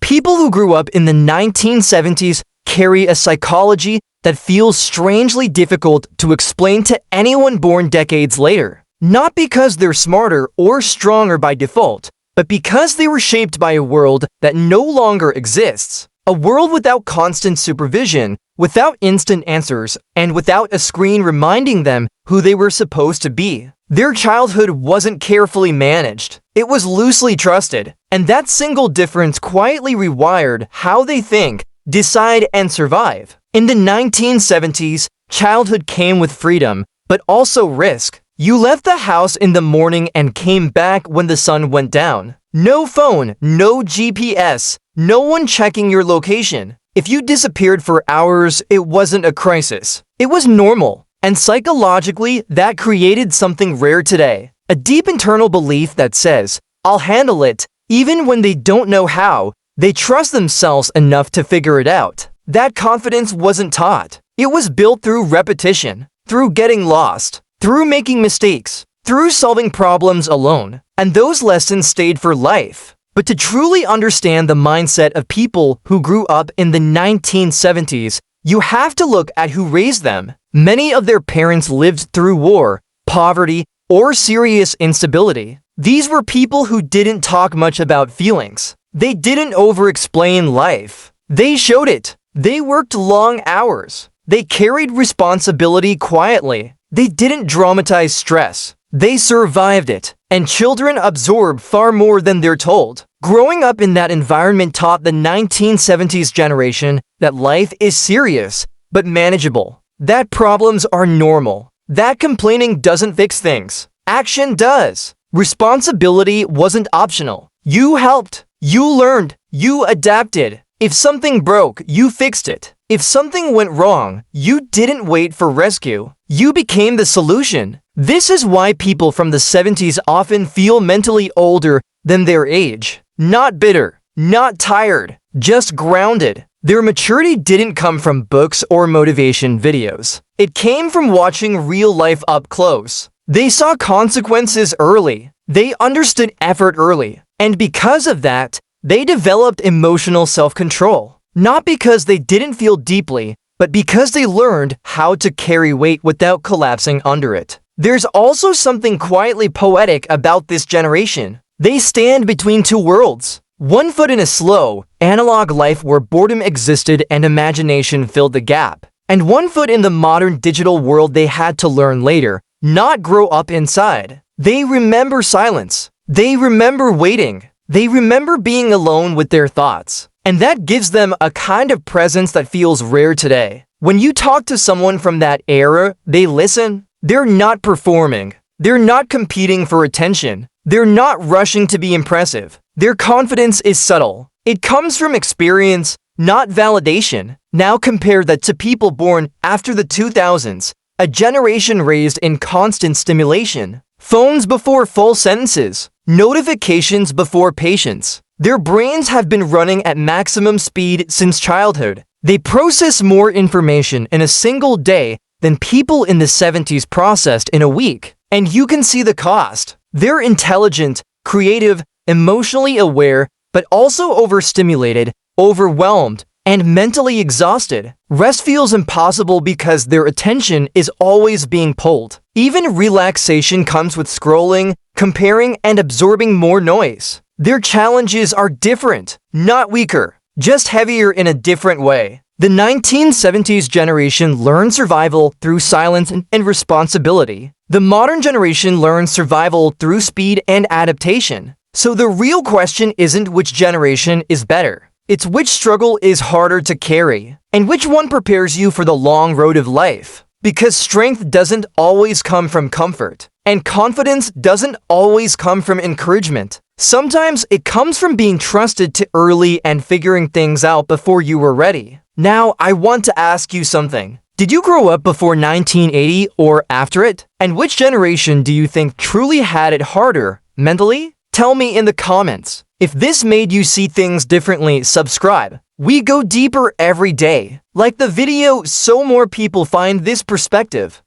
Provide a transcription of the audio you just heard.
People who grew up in the 1970s carry a psychology that feels strangely difficult to explain to anyone born decades later. Not because they're smarter or stronger by default, but because they were shaped by a world that no longer exists. A world without constant supervision, without instant answers, and without a screen reminding them who they were supposed to be. Their childhood wasn't carefully managed. It was loosely trusted, and that single difference quietly rewired how they think, decide, and survive. In the 1970s, childhood came with freedom, but also risk. You left the house in the morning and came back when the sun went down. No phone, no GPS, no one checking your location. If you disappeared for hours, it wasn't a crisis. It was normal. And psychologically, that created something rare today. A deep internal belief that says, I'll handle it, even when they don't know how. They trust themselves enough to figure it out. That confidence wasn't taught. It was built through repetition, through getting lost, through making mistakes, through solving problems alone. And those lessons stayed for life. But to truly understand the mindset of people who grew up in the 1970s, you have to look at who raised them. Many of their parents lived through war, poverty, or serious instability. These were people who didn't talk much about feelings. They didn't over-explain life. They showed it. They worked long hours. They carried responsibility quietly. They didn't dramatize stress. They survived it. And children absorb far more than they're told. Growing up in that environment taught the 1970s generation that life is serious, but manageable. That problems are normal. That complaining doesn't fix things. Action does. Responsibility wasn't optional. You helped. You learned. You adapted. If something broke, you fixed it. If something went wrong, you didn't wait for rescue. You became the solution. This is why people from the 70s often feel mentally older than their age. Not bitter, not tired, just grounded. Their maturity didn't come from books or motivation videos. It came from watching real life up close. They saw consequences early. They understood effort early. And because of that, they developed emotional self-control. Not because they didn't feel deeply, but because they learned how to carry weight without collapsing under it. There's also something quietly poetic about this generation. They stand between two worlds. One foot in a slow, analog life where boredom existed and imagination filled the gap. And one foot in the modern digital world they had to learn later, not grow up inside. They remember silence. They remember waiting. They remember being alone with their thoughts. And that gives them a kind of presence that feels rare today. When you talk to someone from that era, they listen. They're not performing. They're not competing for attention. They're not rushing to be impressive. Their confidence is subtle. It comes from experience, not validation. Now compare that to people born after the 2000s, a generation raised in constant stimulation. Phones before full sentences. Notifications before patience. Their brains have been running at maximum speed since childhood. They process more information in a single day than people in the 70s processed in a week. And you can see the cost. They're intelligent, creative, emotionally aware, but also overstimulated, overwhelmed, and mentally exhausted. Rest feels impossible because their attention is always being pulled. Even relaxation comes with scrolling, comparing, and absorbing more noise. Their challenges are different, not weaker, just heavier in a different way. The 1970s generation learned survival through silence and responsibility. The modern generation learns survival through speed and adaptation. So the real question isn't which generation is better. It's which struggle is harder to carry, and which one prepares you for the long road of life. Because strength doesn't always come from comfort, and confidence doesn't always come from encouragement. Sometimes it comes from being trusted too early and figuring things out before you were ready. Now, I want to ask you something. Did you grow up before 1980 or after it? And which generation do you think truly had it harder, mentally? Tell me in the comments. If this made you see things differently, subscribe. We go deeper every day. Like the video so more people find this perspective.